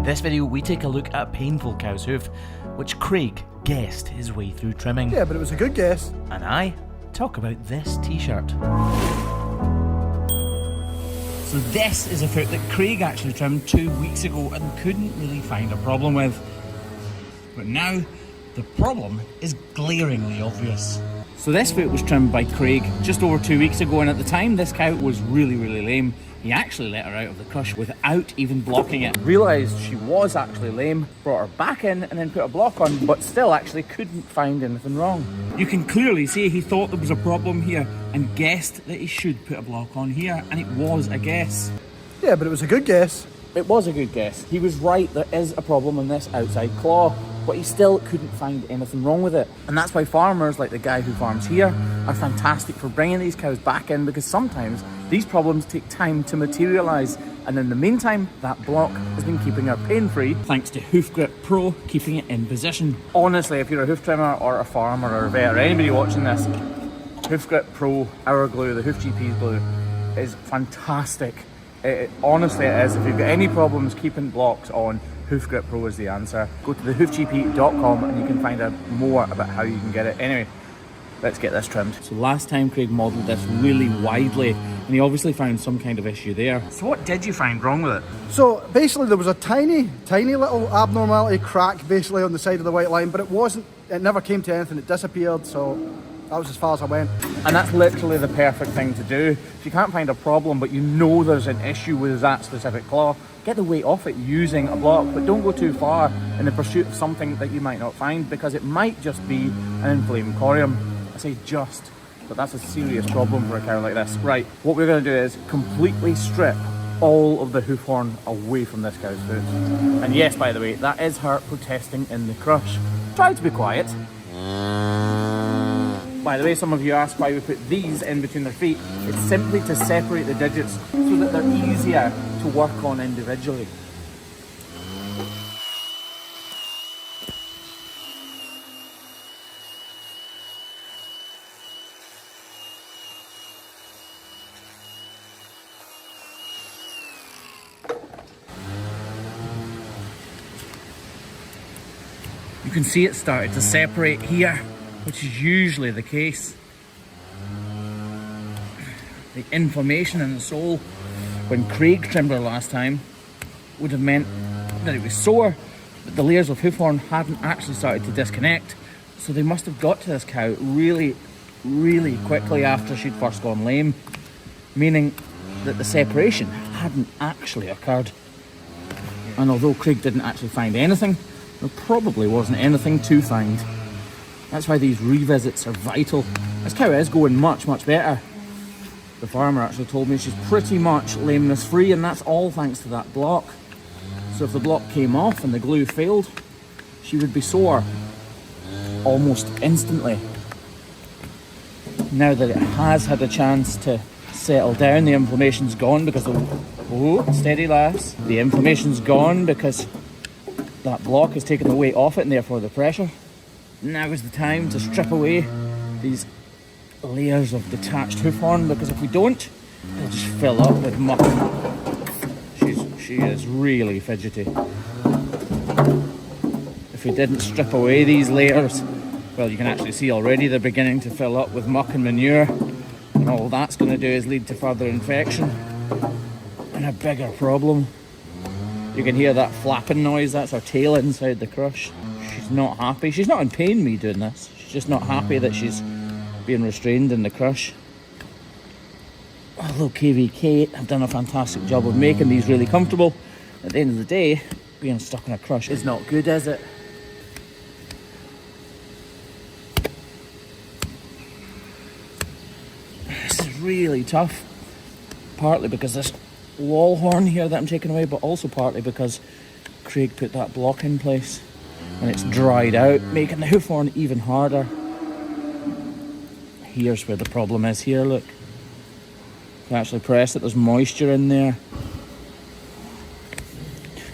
This video we take a look at a painful cow's hoof, which Craig guessed his way through trimming. Yeah, but it was a good guess. And I talk about this t-shirt. So this is a foot that Craig actually trimmed 2 weeks ago and couldn't really find a problem with. But now, the problem is glaringly obvious. So this foot was trimmed by Craig just over 2 weeks ago, and at the time this cow was really lame. He actually let her out of the crush without even blocking it. Realised she was actually lame, brought her back in and then put a block on, but still actually couldn't find anything wrong. You can clearly see he thought there was a problem here and guessed that he should put a block on here, and it was a guess. Yeah, but it was a good guess. It was a good guess. He was right, there is a problem in this outside claw, but he still couldn't find anything wrong with it. And that's why farmers like the guy who farms here are fantastic for bringing these cows back in, because sometimes these problems take time to materialise, and in the meantime that block has been keeping her pain-free thanks to Hoof Grip Pro keeping it in position. Honestly, if you're a hoof trimmer or a farmer or a vet or anybody watching this, Hoof Grip Pro, our glue, the Hoof GP's glue, is fantastic. Honestly it is. If you've got any problems keeping blocks on, Hoof Grip Pro is the answer. Go to thehoofgp.com and you can find out more about how you can get it. Anyway, let's get this trimmed. So last time Craig modelled this really widely and he obviously found some kind of issue there. So what did you find wrong with it? So basically there was a tiny little abnormality, crack basically on the side of the white line, but it never came to anything, it disappeared, so that was as far as I went. And that's literally the perfect thing to do. If you can't find a problem but you know there's an issue with that specific claw, get the weight off it using a block, but don't go too far in the pursuit of something that you might not find, because it might just be an inflamed corium. I say just, but that's a serious problem for a cow like this. Right, what we're going to do is completely strip all of the hoof horn away from this cow's foot. And yes, by the way, that is her protesting in the crush. Try to be quiet. By the way, some of you ask why we put these in between their feet. It's simply to separate the digits so that they're easier to work on individually. You can see it started to separate here, which is usually the case. The inflammation in the sole when Craig trimmed her last time would have meant that it was sore, but the layers of hoof horn hadn't actually started to disconnect, so they must have got to this cow really quickly after she'd first gone lame, meaning that the separation hadn't actually occurred. And although Craig didn't actually find anything, there probably wasn't anything to find. That's why these revisits are vital. This cow is going much better. The farmer actually told me she's pretty much lameness free, and that's all thanks to that block. So if the block came off and the glue failed, she would be sore almost instantly. Now that it has had a chance to settle down, the inflammation's gone because steady lass. The inflammation's gone because that block has taken the weight off it and therefore the pressure. Now is the time to strip away these layers of detached hoof horn, because if we don't, they'll just fill up with muck. She is really fidgety. If we didn't strip away these layers, well, you can actually see already they're beginning to fill up with muck and manure, and all that's going to do is lead to further infection and a bigger problem. You can hear that flapping noise, that's her tail inside the crush. She's not happy. She's not in pain me doing this. She's just not happy that she's being restrained in the crush. Although KVK have done a fantastic job of making these really comfortable, at the end of the day, being stuck in a crush is not good, is it? This is really tough. Partly because this wall horn here that I'm taking away, but also partly because Craig put that block in place and it's dried out, making the hoof horn even harder. Here's where the problem is here, look. You can actually press it, there's moisture in there.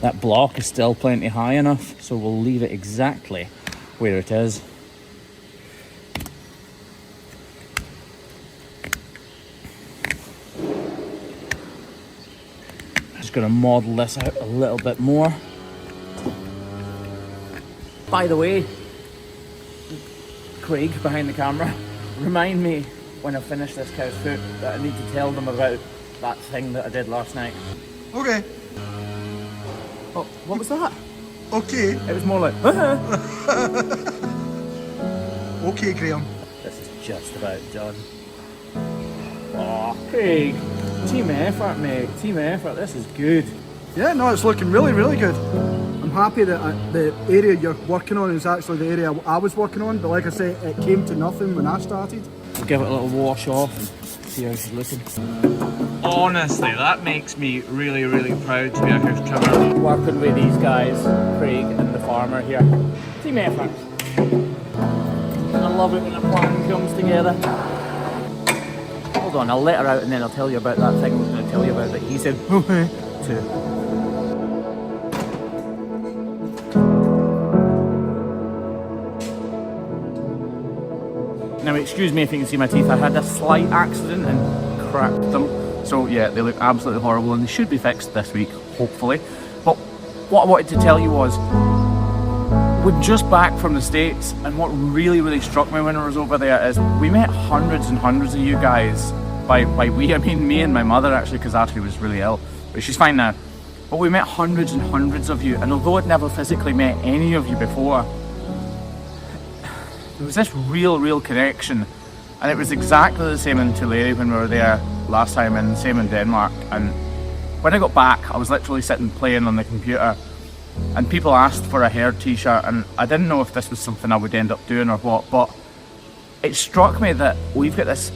That block is still plenty high enough, so we'll leave it exactly where it is. Just going to model this out a little bit more. By the way, Craig behind the camera, remind me when I finish this cow's foot that I need to tell them about that thing that I did last night. Okay. Oh, what was that? Okay. It was more like, Okay, Graham. This is just about done. Oh, Craig, team effort, mate. Team effort. This is good. Yeah, no, it's looking really, really good. I'm happy that the area you're working on is actually the area I was working on, but like I say, it came to nothing when I started. We'll give it a little wash off and see how she's looking. Honestly, that makes me really, really proud to be a hoof trimmer. Working with these guys, Craig and the farmer here. Team effort. I love it when a plan comes together. Hold on, I'll let her out and then I'll tell you about that thing I was going to tell you about that he said too. Now excuse me if you can see my teeth, I had a slight accident and cracked them. So yeah, they look absolutely horrible and they should be fixed this week, hopefully. But what I wanted to tell you was, we're just back from the States, and what really, really struck me when I was over there is we met hundreds and hundreds of you guys. By we, I mean me and my mother actually, because Ashley was really ill, but she's fine now. But we met hundreds and hundreds of you, and although I'd never physically met any of you before, there was this real connection. And it was exactly the same in Tulare when we were there last time, and same in Denmark. And when I got back, I was literally sitting playing on the computer, and people asked for a hair t-shirt, and I didn't know if this was something I would end up doing or what, but it struck me that we've got this,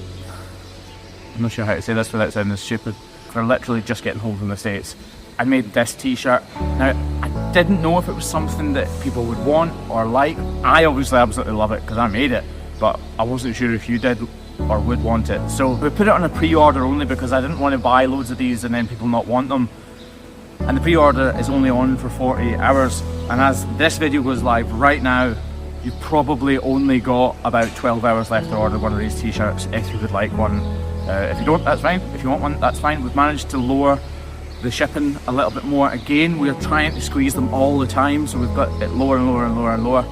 I'm not sure how to say this without sounding stupid, we're literally just getting home from the States. I made this t-shirt. Now, I didn't know if it was something that people would want or like. I obviously absolutely love it because I made it, but I wasn't sure if you did or would want it. So we put it on a pre-order only because I didn't want to buy loads of these and then people not want them. And the pre-order is only on for 48 hours. And as this video goes live right now, you've probably only got about 12 hours left to order one of these t-shirts if you would like one. If you don't, that's fine. If you want one, that's fine. We've managed to lower the shipping a little bit more. Again, we're trying to squeeze them all the time, so we've got it lower and lower and lower and lower.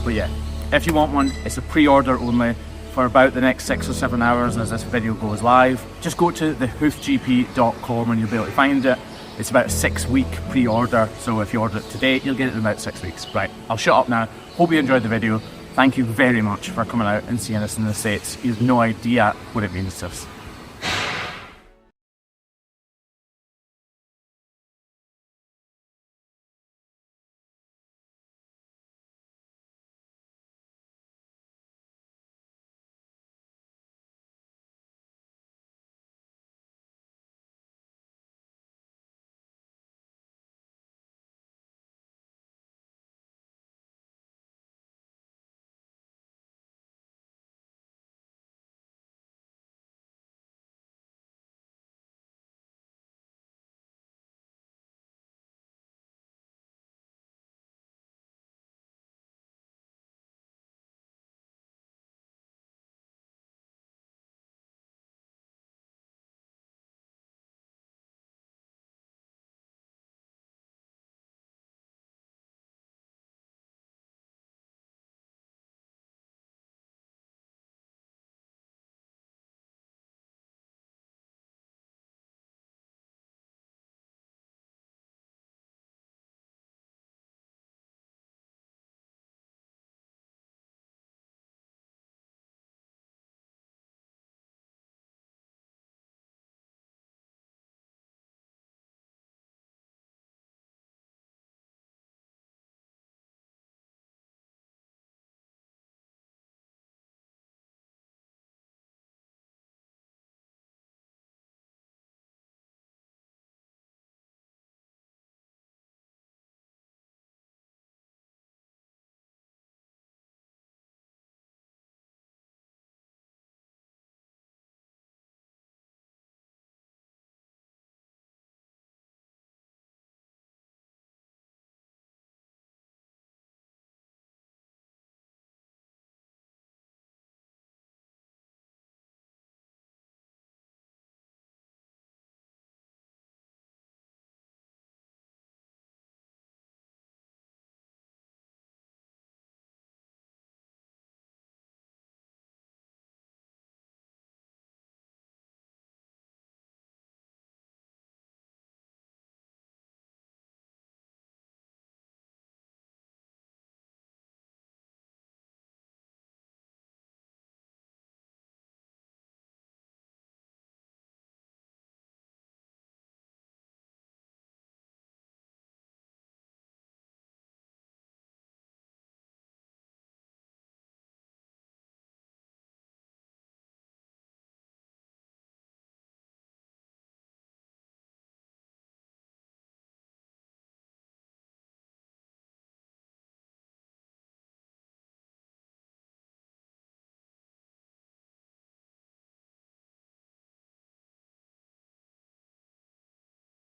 But yeah, if you want one, it's a pre-order only for about the next 6 or 7 hours as this video goes live. Just go to thehoofgp.com and you'll be able to find it. It's about a 6-week pre-order, so if you order it today, you'll get it in about 6 weeks. Right, I'll shut up now. Hope you enjoyed the video. Thank you very much for coming out and seeing us in the States. You have no idea what it means to us.